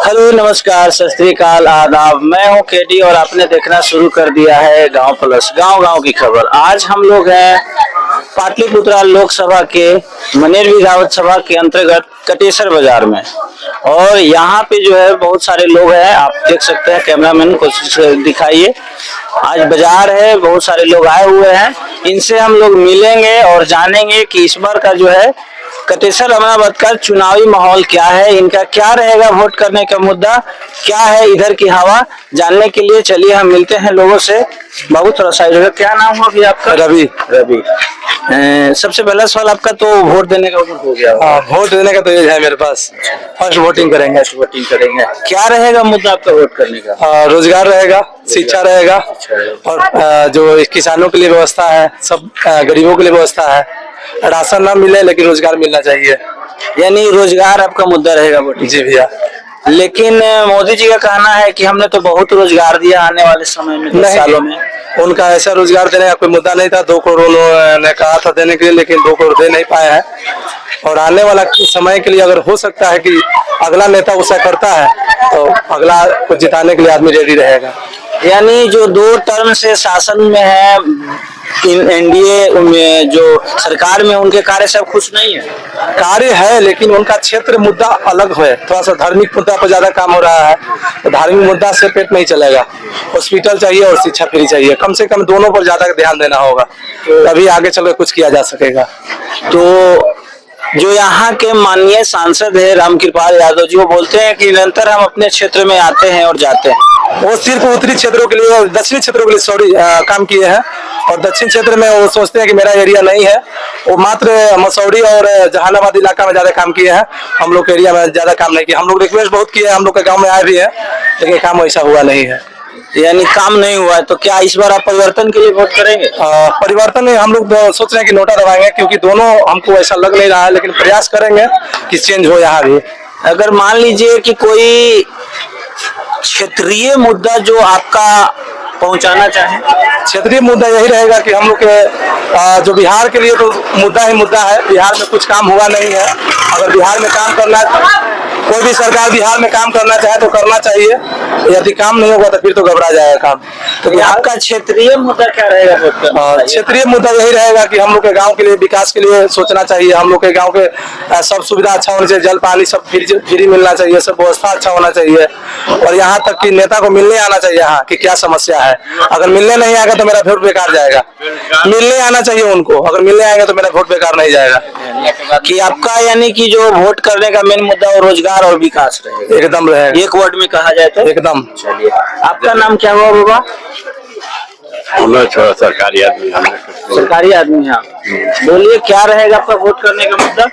Hello नमस्कार सत श्री अकाल आदाब। मैं हूं केडी और आपने देखना शुरू कर दिया है गांव प्लस, गांव गांव की खबर। आज हम लोग हैं पाटलिपुत्रा लोकसभा के मनेर विधानसभा के अंतर्गत कटेसर बाजार में और यहाँ पे जो है बहुत सारे लोग हैं। आप देख सकते हैं, कैमरामैन कोशिश दिखाइए। आज बाजार है, बहुत सारे लोग आए हुए हैं। इनसे हम लोग मिलेंगे और जानेंगे कि इस बार का जो है कटेसर अमरावत का चुनावी माहौल क्या है, इनका क्या रहेगा, वोट करने का मुद्दा क्या है, इधर की हवा जानने के लिए चलिए हम मिलते हैं लोगों से। बाबू थोड़ा साइड हो। क्या नाम हो गया आपका? रवि। सबसे पहला सवाल आपका, तो वोट देने का हो गया? वोट देने का तो ये है मेरे पास। फर्स्ट वोटिंग करेंगे। क्या रहेगा मुद्दा आपका वोट करने का? रोजगार रहेगा, शिक्षा रहेगा और जो किसानों के लिए व्यवस्था है, सब गरीबों के लिए व्यवस्था है। राशन ना मिले लेकिन रोजगार मिलना चाहिए। यानी रोजगार आपका मुद्दा रहेगा वोट? जी भैया। लेकिन मोदी जी का कहना है कि हमने तो बहुत रोजगार दिया आने वाले समय में, 10 सालों में। उनका ऐसा रोजगार देने का कोई मुद्दा नहीं था। 2 करोड़ उन्होंने कहा था देने के लिए, लेकिन 2 करोड़ दे नहीं पाए हैं। और आने वाला समय के लिए अगर हो सकता है कि अगला नेता उसे करता है तो अगला को जिताने के लिए आदमी रेडी रहेगा। यानी जो 2 टर्म से शासन में है एनडीए में, जो सरकार में, उनके कार्य सब खुश नहीं है। कार्य है लेकिन उनका क्षेत्र मुद्दा अलग है। थोड़ा सा धार्मिक मुद्दा पर ज्यादा काम हो रहा है। तो धार्मिक मुद्दा से पेट नहीं चलेगा। हॉस्पिटल चाहिए और शिक्षा फ्री चाहिए। कम से कम दोनों पर ज्यादा ध्यान देना होगा, तभी आगे चलकर कुछ किया जा सकेगा। तो जो यहाँ के माननीय सांसद है रामकृपाल यादव जी, वो बोलते हैं कि निरंतर हम अपने क्षेत्र में आते हैं और जाते हैं। वो सिर्फ उत्तरी क्षेत्रों के लिए, दक्षिणी क्षेत्रों के लिए काम किए हैं और दक्षिण क्षेत्र में वो सोचते हैं कि मेरा एरिया नहीं है। वो मात्र मसौड़ी और जहानाबाद इलाका में ज्यादा काम किए हैं। हम लोग के एरिया में ज्यादा काम नहीं किया। हम लोग रिक्वेस्ट बहुत किए हैं, हम लोग के गाँव में आए भी है, लेकिन काम वैसा हुआ नहीं है। यानी काम नहीं हुआ है, तो क्या इस बार आप परिवर्तन के लिए वोट करेंगे? परिवर्तन नहीं, हम लोग सोच रहे हैं कि नोटा दबाएंगे, क्योंकि दोनों हमको ऐसा लग नहीं रहा है, लेकिन प्रयास करेंगे कि चेंज हो यहाँ भी। अगर मान लीजिए कि कोई क्षेत्रीय मुद्दा जो आपका पहुंचाना चाहे? क्षेत्रीय मुद्दा यही रहेगा कि हम लोग के जो बिहार के लिए तो मुद्दा ही मुद्दा है। बिहार में कुछ काम हुआ नहीं है। अगर बिहार में काम करना, कोई भी सरकार बिहार में काम करना चाहे तो करना चाहिए। यदि काम नहीं होगा तो फिर तो घबरा जाएगा काम। तो आपका क्षेत्रीय मुद्दा क्या रहेगा? क्षेत्रीय मुद्दा यही रहेगा कि हम लोग के गांव के लिए, विकास के लिए सोचना चाहिए। हम लोग के गांव के सब सुविधा अच्छा होना चाहिए, जल पानी सब फ्री मिलना चाहिए, सब व्यवस्था अच्छा होना चाहिए। और यहाँ तक कि नेता को मिलने आना चाहिए यहाँ कि क्या समस्या है। अगर मिलने नहीं आएगा तो मेरा वोट बेकार जाएगा। मिलने आना चाहिए उनको। अगर मिलने आएगा तो मेरा वोट बेकार नहीं जाएगा। कि आपका यानी कि जो वोट करने का मेन मुद्दा और रोजगार और विकास रहेगा? एकदम रहेगा। एक वर्ड में कहा जाए तो? एकदम। चलिए, आपका नाम क्या हुआ बाबा? सरकारी आदमी। सरकारी आदमी है। बोलिए, क्या रहेगा आपका वोट करने का मुद्दा?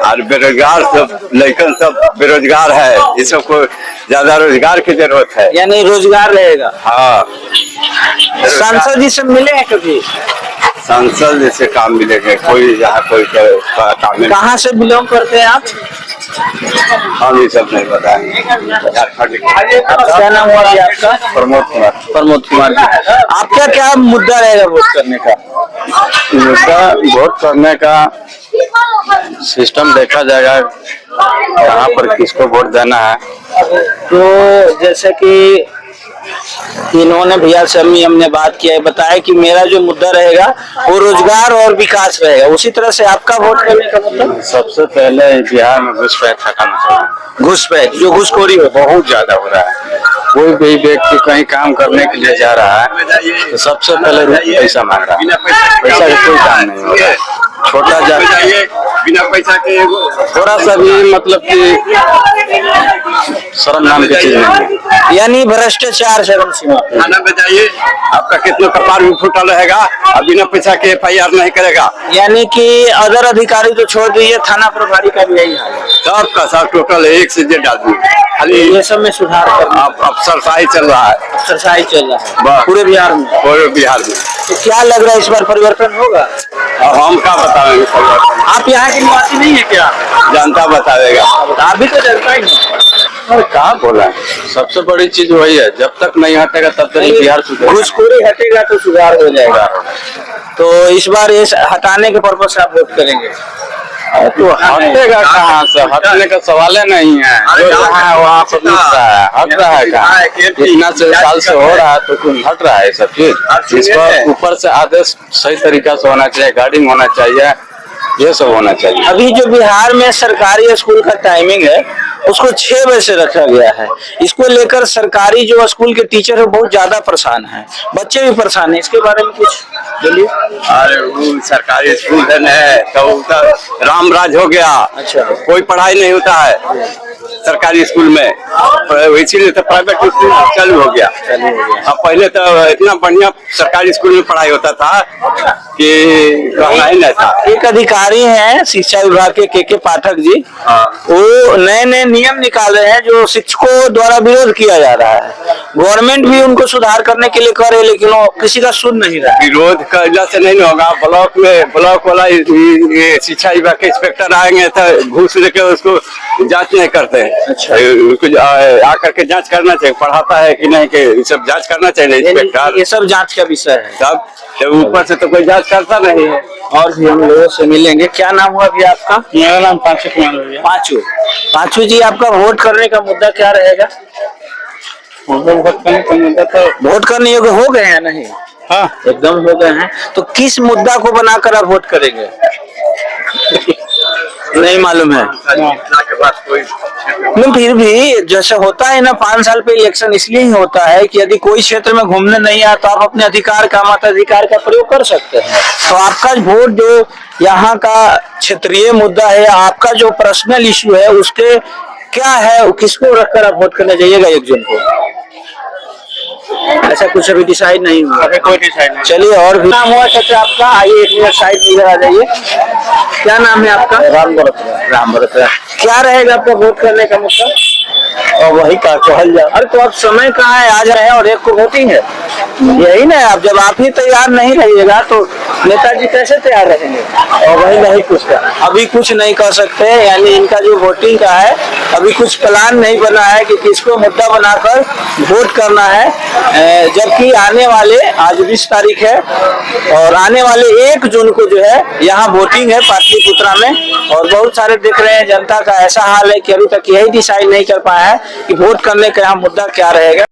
और बेरोजगार सब लड़कन सब बेरोजगार है, ये सबको ज्यादा रोजगार की जरूरत है। यानी रोजगार रहेगा। हाँ। सांसद जी से मिले हैं कभी? सांसद जैसे काम मिलेगा कोई, यहाँ कोई काम मिले। कहाँ से बिलोंग करते हैं आप? हम ये सब नहीं बताएंगे। क्या नाम हुआ आपका? प्रमोद कुमार जी। आपका क्या मुद्दा रहेगा वोट करने का? मुद्दा वोट करने का सिस्टम देखा जाएगा, यहाँ पर किसको वोट देना है। तो जैसे कि इन्होंने भैया से हमने बात किया है, बताया कि मेरा जो मुद्दा रहेगा वो रोजगार और विकास रहेगा। उसी तरह से आपका वोट करने का मतलब? सबसे पहले बिहार में घुसपैठ हटाना चाहिए। घुसपैठ, जो घुसखोरी हो बहुत ज्यादा हो रहा है। कोई भी व्यक्ति कहीं काम करने के लिए जा रहा है तो सबसे पहले पैसा मांग रहा है। पैसा का कोई काम नहीं हो रहा है। छोटा जा बिना पैसा के थोड़ा सा भी मतलब कि शर्म नाम की चीज नहीं। यानी भ्रष्टाचार चरम सीमा। थाना में जाइए, आपका कितना कपार भी फूटा रहेगा और बिना पैसा के FIR नहीं करेगा। यानी कि अदर अधिकारी तो छोड़ दीजिए, थाना प्रभारी का भी यही हाल है। सबका सब टोटल 1 से 1 आदमी। खाली ये सब में सुधार करना। अफसरशाही चल रहा है। अफसरशाही चल रहा है पूरे बिहार में। तो क्या लग रहा है इस बार परिवर्तन होगा? अब हम क्या बताएंगे परिवर्तन? आप यहाँ के निवासी नहीं है क्या? जनता बताएगा। आप भी तो जनता ही नहीं। अरे कहाँ बोला है? सबसे बड़ी चीज वही है, जब तक नहीं हटेगा तब तक बिहार सुधरेगा। घुसखोरी हटेगा तो सुधार हो जाएगा। तो इस बार इस हटाने के पर्पज से आप वोट करेंगे? तो हटेगा कहाँ से? हटने का सवाल ही नहीं है। जो जहाँ है वहाँ पर मिल रहा है, हट रहा है कहाँ? इतना साल से हो रहा है तो क्यों हट रहा है सब चीज? इसको ऊपर से आदेश सही तरीका से होना चाहिए, गाइडिंग होना चाहिए, ये सब होना चाहिए। अभी जो बिहार में सरकारी स्कूल का टाइमिंग है उसको 6 बजे से रखा गया है। इसको लेकर सरकारी जो स्कूल के टीचर है बहुत ज्यादा परेशान है, बच्चे भी परेशान है। इसके बारे में कुछ बोलिए। अरे वो सरकारी स्कूल है तो उधर राम राज हो गया। अच्छा। कोई पढ़ाई नहीं होता है सरकारी स्कूल में, इसीलिए तो प्राइवेट स्कूल चालू हो गया। अब पहले तो इतना बढ़िया सरकारी स्कूल में पढ़ाई होता था कि कहना ही नहीं था। एक अधिकारी हैं शिक्षा विभाग के के पाठक जी, वो नए नए नियम निकाल रहे हैं जो शिक्षकों द्वारा विरोध किया जा रहा है। गवर्नमेंट भी उनको सुधार करने के लिए करे, लेकिन वो किसी का सुन नहीं रहा। विरोध करने से नहीं होगा। ब्लॉक वाला ये शिक्षा विभाग के इंस्पेक्टर आएंगे तो घूस लेके उसको जांच नहीं करते हैं। अच्छा। उसको आकर के जांच करना चाहिए, पढ़ाता है कि नहीं, कि ये सब जांच करना चाहिए इंस्पेक्टर। ये सब जांच का विषय है। तब तो ऊपर से तो कोई जांच करता नहीं है। और भी हम लोगों से मिलेंगे। क्या नाम हुआ अभी आपका? मेरा नाम पांचू कुमार हो गया। पांचू जी, आपका वोट करने का मुद्दा क्या रहेगा? वोट करने योग्य हो गए हैं नहीं? हाँ, एकदम हो गए हैं। तो किस मुद्दा को बनाकर आप वोट करेंगे? नहीं मालूम है। नहीं, फिर भी जैसे होता है ना 5 साल पे इलेक्शन इसलिए ही होता है कि यदि कोई क्षेत्र में घूमने नहीं आया तो आप अपने अधिकार का मताधिकार का प्रयोग कर सकते हैं। तो आपका वोट जो यहाँ का क्षेत्रीय मुद्दा है, आपका जो पर्सनल इश्यू है, उसके क्या है, किसको रखकर आप वोट करने जाइएगा 1 जून को? ऐसा कुछ अभी डिसाइड नहीं हुआ? अभी कोई डिसाइड नहीं। चलिए। और भी नाम हुआ चाचा आपका? आइए 1 मिनट साइड इधर आ जाइए। क्या नाम है आपका? राम भरत। क्या रहेगा आपका वोट करने का मुद्दा? और वही का कहल जाए। अरे तो अब समय कहाँ है, आज रहे और 1 को वोटिंग है, यही ना। अब जब आप ही तैयार नहीं रहिएगा तो नेताजी कैसे तैयार रहेंगे? और वही नहीं कुछ का अभी कुछ नहीं कर सकते, यानी इनका जो वोटिंग का है अभी कुछ प्लान नहीं बना है कि किसको मुद्दा बनाकर वोट करना है। जबकि आने वाले, आज 20 तारीख है, और आने वाले 1 जून को जो है यहाँ वोटिंग है पाटलिपुत्रा में। और बहुत सारे देख रहे हैं जनता का ऐसा हाल है कि अभी तक यही डिसाइड नहीं कर पाया है कि वोट करने का यहाँ मुद्दा क्या रहेगा।